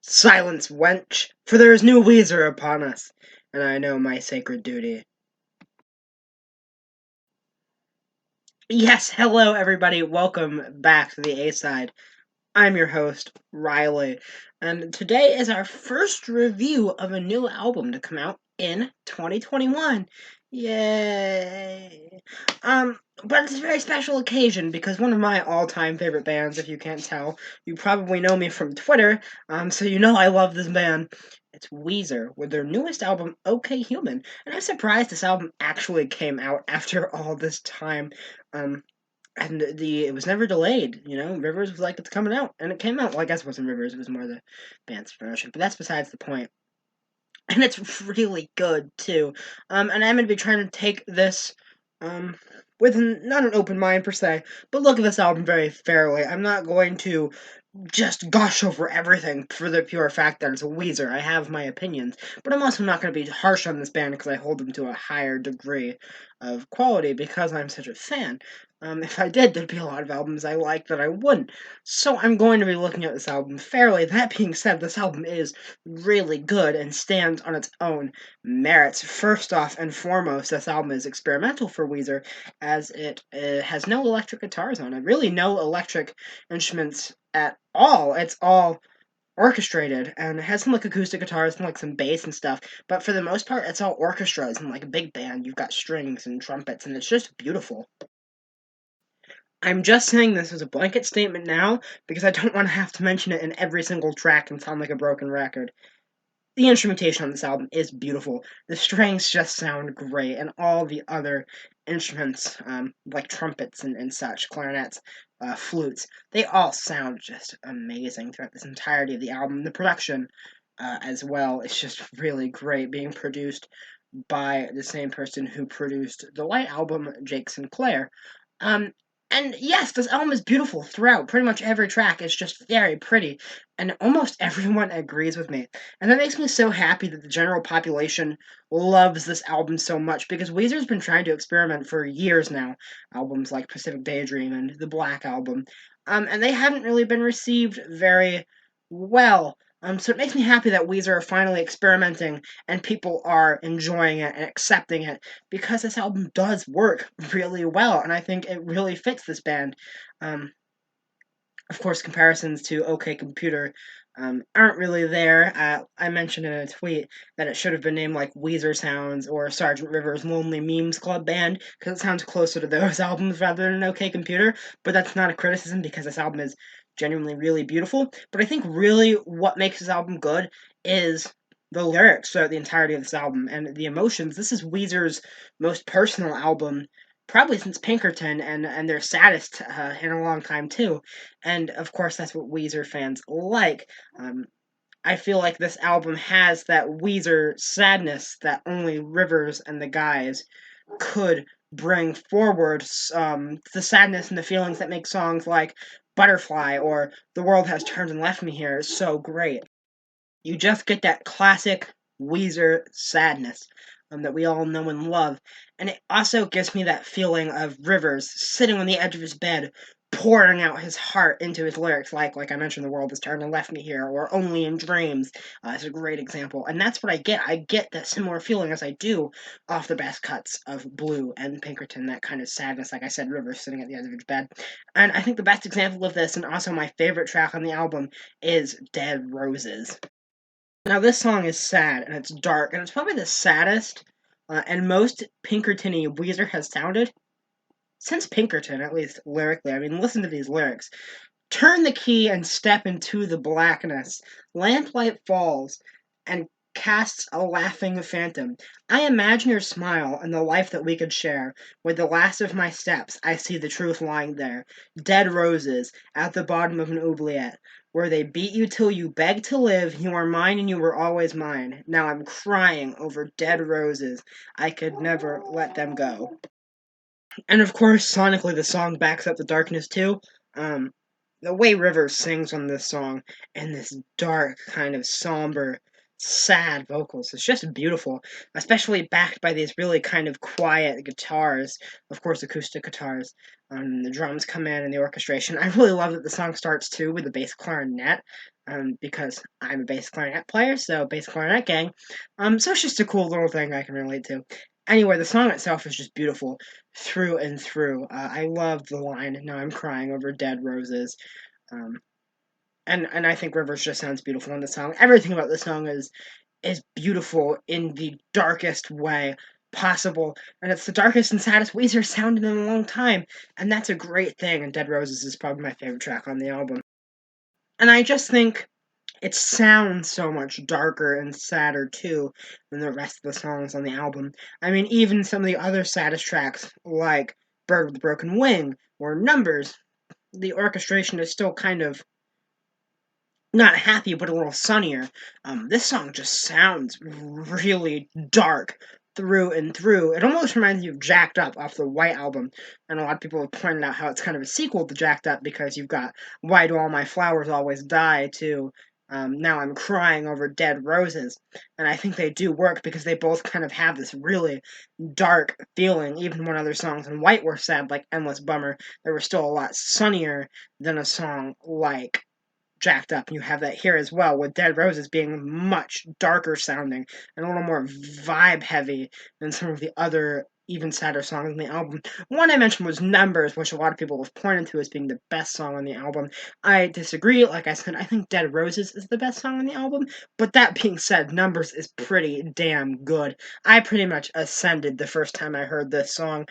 Silence, wench, for there is new Weezer upon us, and I know my sacred duty. Yes, hello everybody, welcome back to the A-Side. I'm your host, Riley, and today is our first review of a new album to come out in 2021. Yay! But it's a very special occasion because one of my all-time favorite bands, if you can't tell, you probably know me from Twitter, so you know I love this band. It's Weezer with their newest album, OK Human, and I'm surprised this album actually came out after all this time. Um, and it was never delayed. Rivers was like, it's coming out, and it came out. Well, I guess it wasn't Rivers; it was more the band's promotion. But that's besides the point. And it's really good too. And I'm gonna be trying to take this with not an open mind per se, but look at this album very fairly. I'm not going to just gush over everything for the pure fact that it's a Weezer. I have my opinions, but I'm also not going to be harsh on this band because I hold them to a higher degree of quality because I'm such a fan. If I did, there'd be a lot of albums I like that I wouldn't. So I'm going to be looking at this album fairly. That being said, this album is really good and stands on its own merits. First off and foremost, this album is experimental for Weezer, as it has no electric guitars on it. Really, no electric instruments at all. It's all orchestrated, and it has some like acoustic guitars and like some bass and stuff, but for the most part it's all orchestras and like a big band. You've got strings and trumpets, and it's just beautiful. I'm just saying this as a blanket statement now because I don't want to have to mention it in every single track and sound like a broken record. The instrumentation on this album is beautiful. The strings just sound great, and all the other instruments, like trumpets and such, clarinets, flutes, they all sound just amazing throughout this entirety of the album. The production, as well, is just really great, being produced by the same person who produced the White Album, Jake Sinclair. Um, and yes, this album is beautiful throughout. Pretty much every track is just very pretty, and almost everyone agrees with me. And that makes me so happy that the general population loves this album so much, because Weezer's been trying to experiment for years now. Albums like Pacific Daydream and the Black Album. And they haven't really been received very well. So it makes me happy that Weezer are finally experimenting and people are enjoying it and accepting it, because this album does work really well, and I think it really fits this band. Um, of course, comparisons to OK Computer aren't really there. I mentioned in a tweet that it should have been named like Weezer Sounds or Sergeant Rivers' Lonely Memes Club Band, because it sounds closer to those albums rather than OK Computer, but that's not a criticism because this album is genuinely really beautiful. But I think really what makes this album good is the lyrics throughout the entirety of this album and the emotions. This is Weezer's most personal album, probably since Pinkerton, and their saddest in a long time too. And of course, that's what Weezer fans like. I feel like this album has that Weezer sadness that only Rivers and the guys could bring forward. The sadness and the feelings that make songs like Butterfly or The World Has Turned and Left Me Here is so great. You just get that classic Weezer sadness that we all know and love. And it also gives me that feeling of Rivers sitting on the edge of his bed, pouring out his heart into his lyrics, like I mentioned, The World Has Turned and Left Me Here, or Only in Dreams. It's a great example. And that's what I get. I get that similar feeling as I do off the best cuts of Blue and Pinkerton, that kind of sadness, like I said, Rivers sitting at the edge of his bed. And I think the best example of this, and also my favorite track on the album, is Dead Roses. Now, this song is sad, and it's dark, and it's probably the saddest and most Pinkerton-y Weezer has sounded since Pinkerton, at least lyrically. I mean, listen to these lyrics. Turn the key and step into the blackness. Lamplight falls and casts a laughing phantom. I imagine your smile and the life that we could share. With the last of my steps, I see the truth lying there. Dead roses at the bottom of an oubliette. Where they beat you till you beg to live, you are mine and you were always mine. Now I'm crying over dead roses. I could never let them go. And of course, sonically, the song backs up the darkness too. Um, the way Rivers sings on this song in this dark, kind of somber sad vocals. It's just beautiful, especially backed by these really kind of quiet guitars, of course, acoustic guitars. The drums come in and the orchestration. I really love that the song starts too with the bass clarinet, because I'm a bass clarinet player, so bass clarinet gang. So it's just a cool little thing I can relate to. Anyway, the song itself is just beautiful through and through. I love the line, "Now I'm crying over dead roses." Um, and I think Rivers just sounds beautiful in the song. Everything about the song is beautiful in the darkest way possible, and it's the darkest and saddest Weezer sounded in a long time, and that's a great thing. And Dead Roses is probably my favorite track on the album, and I just think it sounds so much darker and sadder too than the rest of the songs on the album. I mean, even some of the other saddest tracks, like Bird with a Broken Wing or Numbers, the orchestration is still kind of not happy, but a little sunnier. This song just sounds really dark through and through. It almost reminds you of Jacked Up off the White album, and a lot of people have pointed out how it's kind of a sequel to Jacked Up because you've got Why Do All My Flowers Always Die to Now I'm Crying Over Dead Roses. And I think they do work because they both kind of have this really dark feeling. Even when other songs in White were sad, like Endless Bummer, they were still a lot sunnier than a song like Jacked Up. You have that here as well, with Dead Roses being much darker sounding and a little more vibe heavy than some of the other even sadder songs on the album. One I mentioned was Numbers, which a lot of people have pointed to as being the best song on the album. I disagree. Like I said, I think Dead Roses is the best song on the album, but that being said, Numbers is pretty damn good. I pretty much ascended the first time I heard this song.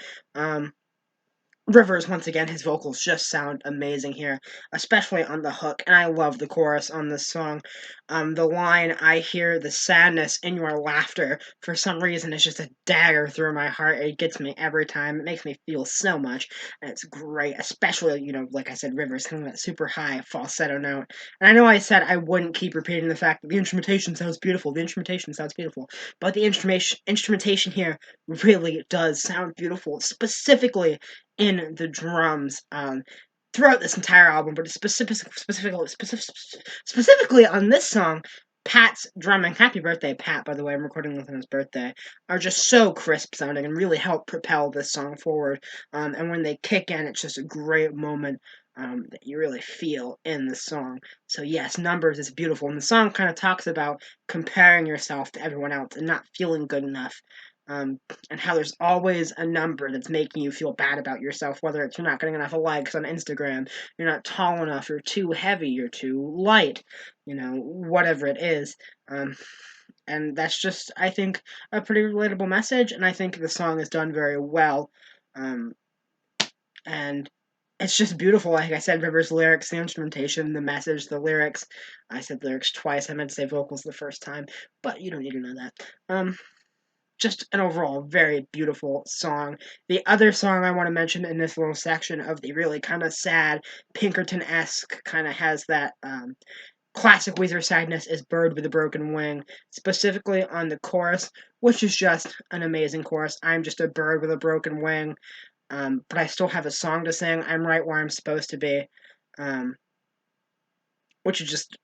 Rivers, once again, his vocals just sound amazing here, especially on the hook, and I love the chorus on this song. The line, "I hear the sadness in your laughter," for some reason, is just a dagger through my heart. It gets me every time. It makes me feel so much, and it's great, especially, like I said, Rivers hitting that super high falsetto note. And I know I said I wouldn't keep repeating the fact that the instrumentation sounds beautiful. The instrumentation sounds beautiful, but the instrumentation here really does sound beautiful, specifically in the drums, throughout this entire album, but specifically on this song. Pat's drumming, happy birthday, Pat, by the way, I'm recording this on his birthday, are just so crisp sounding and really help propel this song forward. And when they kick in, it's just a great moment that you really feel in the song. So, yes, Numbers is beautiful, and the song kind of talks about comparing yourself to everyone else and not feeling good enough. And how there's always a number that's making you feel bad about yourself, whether it's you're not getting enough likes on Instagram, you're not tall enough, you're too heavy, you're too light, whatever it is. And that's just, I think, a pretty relatable message, and I think the song is done very well. Um, and it's just beautiful. Like I said, Rivers' lyrics, the instrumentation, the message, the lyrics. I said lyrics twice. I meant to say vocals the first time, but you don't need to know that. Just an overall very beautiful song. The other song I want to mention in this little section of the really kind of sad, Pinkerton-esque, kind of has that classic Weezer sadness, is Bird with a Broken Wing, specifically on the chorus, which is just an amazing chorus. I'm just a bird with a broken wing, but I still have a song to sing. I'm right where I'm supposed to be, which is just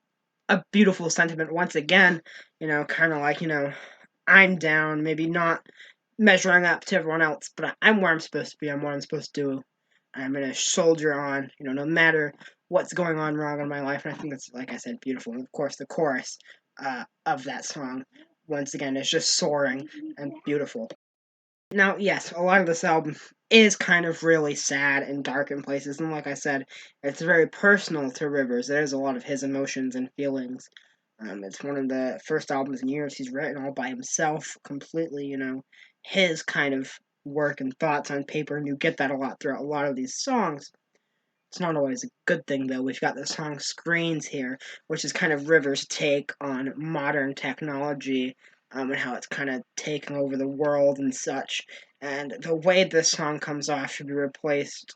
a beautiful sentiment. Once again, kind of like, I'm down, maybe not measuring up to everyone else, but I'm where I'm supposed to be. I'm what I'm supposed to do. I'm gonna soldier on, no matter what's going on wrong in my life. And I think that's, like I said, beautiful. And of course, the chorus of that song, once again, is just soaring and beautiful. Now, yes, a lot of this album is kind of really sad and dark in places, and like I said, it's very personal to Rivers. There's a lot of his emotions and feelings. It's one of the first albums in years he's written all by himself, completely, his kind of work and thoughts on paper, and you get that a lot throughout a lot of these songs. It's not always a good thing, though. We've got the song Screens here, which is kind of Rivers' take on modern technology, and how it's kind of taking over the world and such. And the way this song comes off should be replaced.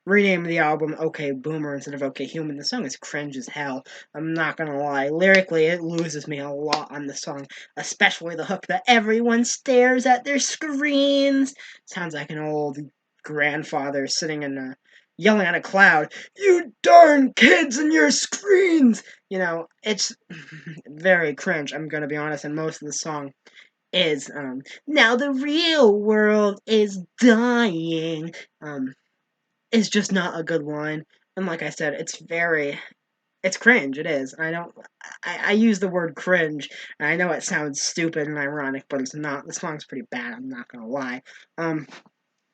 Rename the album OK Boomer instead of OK Human. The song is cringe as hell. I'm not gonna lie. Lyrically, it loses me a lot on the song, especially the hook that everyone stares at their screens. Sounds like an old grandfather sitting in a yelling at a cloud, "You darn kids and your screens!" It's very cringe, I'm gonna be honest, and most of the song is, "Now the real world is dying," is just not a good line, and like I said, it's cringe, it is. I use the word cringe, and I know it sounds stupid and ironic, but it's not. The song's pretty bad, I'm not gonna lie. Um,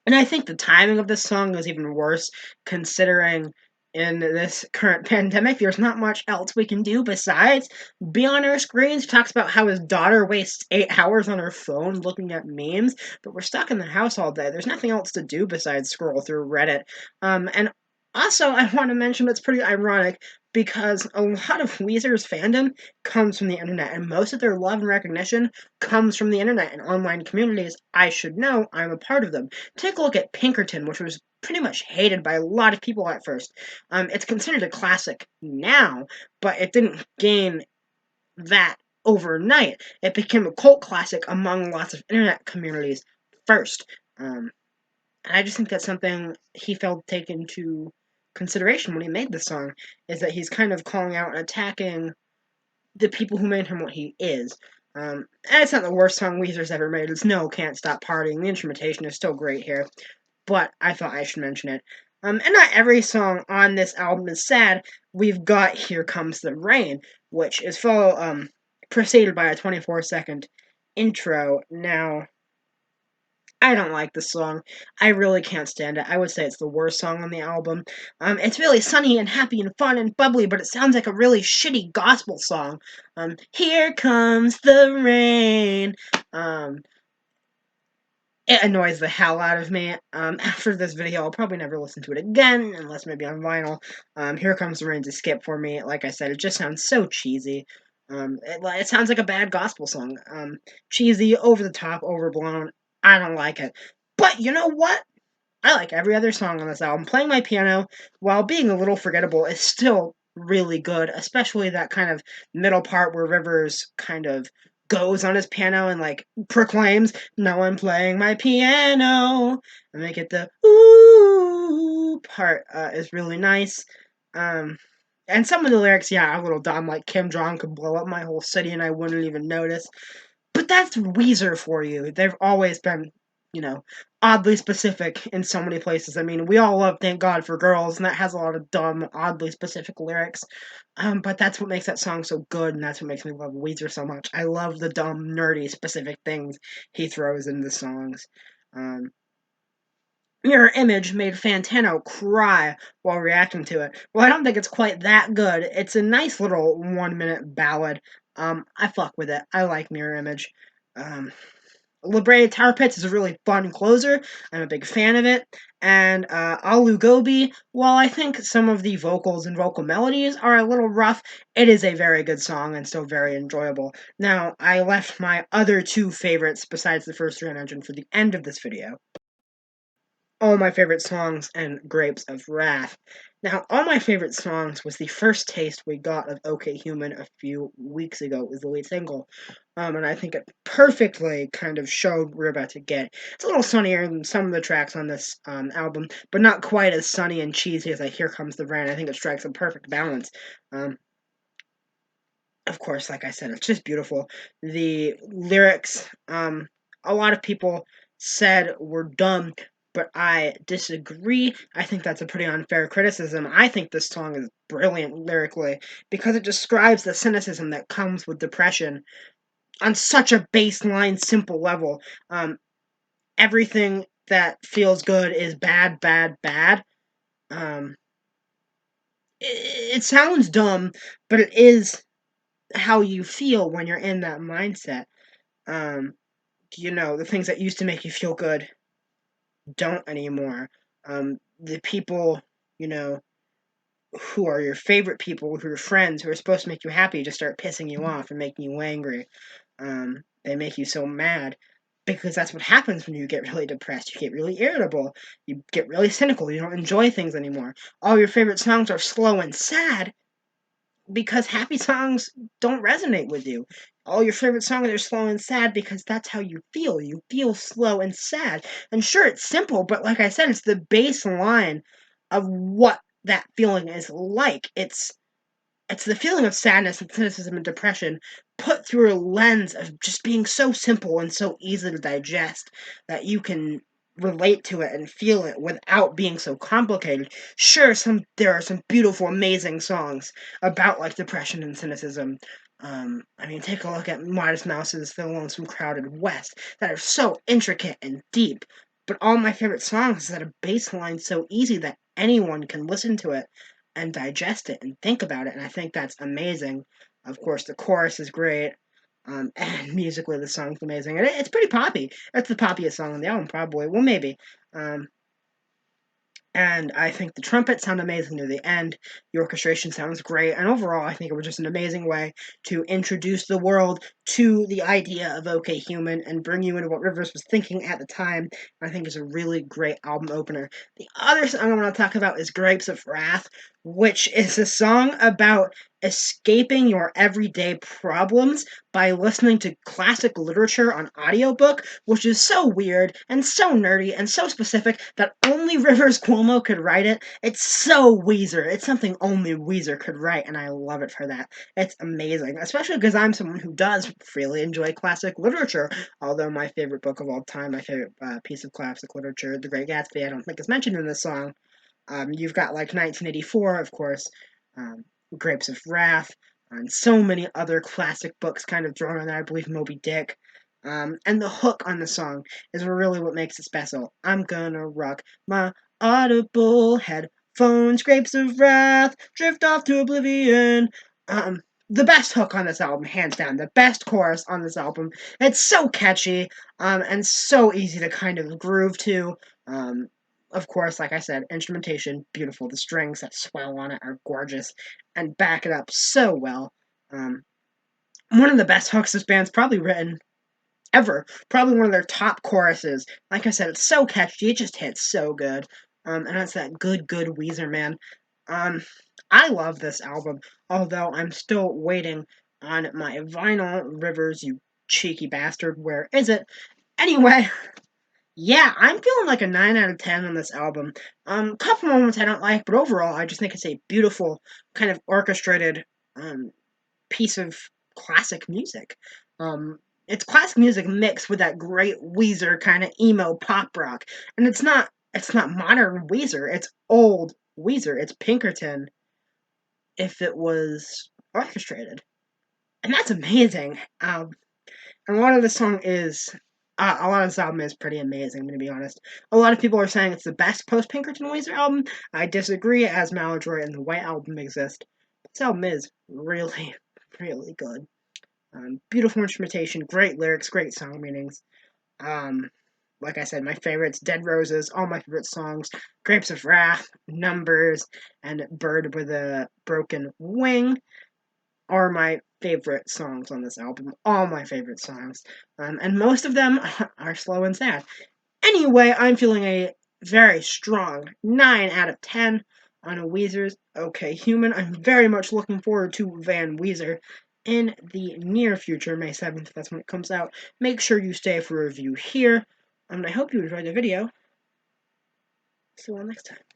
and I think the timing of this song is even worse, considering in this current pandemic, there's not much else we can do besides be on our screens. He talks about how his daughter wastes 8 hours on her phone looking at memes, but we're stuck in the house all day. There's nothing else to do besides scroll through Reddit. And also, I want to mention it's pretty ironic because a lot of Weezer's fandom comes from the internet, and most of their love and recognition comes from the internet and online communities. I should know, I'm a part of them. Take a look at Pinkerton, which was pretty much hated by a lot of people at first. It's considered a classic now, but it didn't gain that overnight. It became a cult classic among lots of internet communities first. And I just think that's something he felt to take into consideration when he made the song, is that he's kind of calling out and attacking the people who made him what he is. And it's not the worst song Weezer's ever made. It's no Can't Stop Partying. The instrumentation is still great here, but I thought I should mention it. And not every song on this album is sad. We've got Here Comes the Rain, which is preceded by a 24-second intro. Now, I don't like this song. I really can't stand it. I would say it's the worst song on the album. It's really sunny and happy and fun and bubbly, but it sounds like a really shitty gospel song. Here comes the rain. Um, it annoys the hell out of me. After this video, I'll probably never listen to it again, unless maybe on vinyl. Here Comes the Rain's a skip for me. Like I said, it just sounds so cheesy. It sounds like a bad gospel song. Cheesy, over the top, overblown. I don't like it. But you know what? I like every other song on this album. Playing my piano, while being a little forgettable, is still really good, especially that kind of middle part where Rivers kind of goes on his piano and like proclaims, "Now I'm playing my piano," and make it the ooh part is really nice. Um, and some of the lyrics, yeah, are a little dumb, like Kim Jong could blow up my whole city and I wouldn't even notice. But that's Weezer for you. They've always been, you know, oddly specific in so many places. I mean, we all love Thank God for Girls, and that has a lot of dumb, oddly specific lyrics. But that's what makes that song so good, and that's what makes me love Weezer so much. I love the dumb, nerdy, specific things he throws in the songs. Um, Mirror Image made Fantano cry while reacting to it. Well, I don't think it's quite that good. It's a nice little 1 minute ballad. I fuck with it. I like Mirror Image. Um, Liberated Tower Pits is a really fun closer. I'm a big fan of it. And Alu Gobi, while I think some of the vocals and vocal melodies are a little rough, it is a very good song and still very enjoyable. Now, I left my other two favorites besides the first three I mentioned for the end of this video. All My Favorite Songs and Grapes of Wrath. Now, All My Favorite Songs was the first taste we got of OK Human a few weeks ago. It was the lead single. And I think it perfectly kind of showed what we're about to get. It's a little sunnier than some of the tracks on this album, but not quite as sunny and cheesy as Here Comes the Rain. I think it strikes a perfect balance. Of course, like I said, it's just beautiful. The lyrics, a lot of people said were dumb, but I disagree. I think that's a pretty unfair criticism. I think this song is brilliant lyrically because it describes the cynicism that comes with depression on such a baseline, simple level. Everything that feels good is bad, bad, bad. It sounds dumb, but it is how you feel when you're in that mindset. Um, the things that used to make you feel good don't anymore. The people, you know, who are your favorite people, who are friends, who are supposed to make you happy, just start pissing you off and making you angry. They make you so mad because that's what happens when you get really depressed. You get really irritable. You get really cynical. You don't enjoy things anymore. All your favorite songs are slow and sad because happy songs don't resonate with you. All your favorite songs are slow and sad because that's how you feel. You feel slow and sad. And sure, it's simple, but like I said, it's the baseline of what that feeling is like. It's the feeling of sadness and cynicism and depression put through a lens of just being so simple and so easy to digest that you can relate to it and feel it without being so complicated. Sure, there are some beautiful, amazing songs about like depression and cynicism. I mean, take a look at Modest Mouse's "The Lonesome Crowded West" that are so intricate and deep. But all my favorite songs is at a baseline so easy that anyone can listen to it and digest it and think about it, and I think that's amazing. Of course, the chorus is great, and musically the song's amazing, and it's pretty poppy. It's the poppiest song on the album, probably. Well, maybe. Um, and I think the trumpets sound amazing near the end. The orchestration sounds great, and overall, I think it was just an amazing way to introduce the world to the idea of OK Human and bring you into what Rivers was thinking at the time. I think it's a really great album opener. The other song I want to talk about is Grapes of Wrath, which is a song about escaping your everyday problems by listening to classic literature on audiobook, which is so weird and so nerdy and so specific that only Rivers Cuomo could write it. It's so Weezer. It's something only Weezer could write, and I love it for that. It's amazing, especially because I'm someone who does really enjoy classic literature. Although my favorite book of all time, my favorite piece of classic literature, The Great Gatsby, I don't think is mentioned in this song. You've got like 1984, of course, um, Grapes of Wrath, and so many other classic books kind of thrown in there. I believe Moby Dick. And the hook on the song is really what makes it special. I'm gonna rock my audible headphones, Grapes of Wrath, drift off to oblivion. The best hook on this album, hands down. The best chorus on this album. It's so catchy, and so easy to kind of groove to. Um, of course, like I said, instrumentation, beautiful. The strings that swell on it are gorgeous and back it up so well. Um, One of the best hooks this band's probably written ever. Probably one of their top choruses. Like I said, it's so catchy. It just hits so good. And it's that good Weezer, man. Um, I love this album, although I'm still waiting on my vinyl. Rivers, you cheeky bastard. Where is it? Anyway, yeah, I'm feeling like a 9 out of 10 on this album. Couple moments I don't like, but overall, I just think it's a beautiful, kind of orchestrated piece of classic music. Um, it's classic music mixed with that great Weezer kind of emo pop rock, and it's not modern Weezer. It's old Weezer. It's Pinkerton if it was orchestrated, and that's amazing. And a lot of the song is, a lot of this album is pretty amazing, I'm going to be honest. A lot of people are saying it's the best post Pinkerton Weezer album. I disagree, as Maladroit and the White Album exist. This album is really, really good. Beautiful instrumentation, great lyrics, great song meanings. Um, like I said, my favorites: Dead Roses, all my favorite songs, Grapes of Wrath, Numbers, and Bird with a Broken Wing are my favorite songs on this album. All my favorite songs. And most of them are slow and sad. Anyway, I'm feeling a very strong 9 out of 10 on a Weezer's OK Human. I'm very much looking forward to Van Weezer in the near future, May 7th. That's when it comes out. Make sure you stay for a review here. And I hope you enjoyed the video. See you all next time.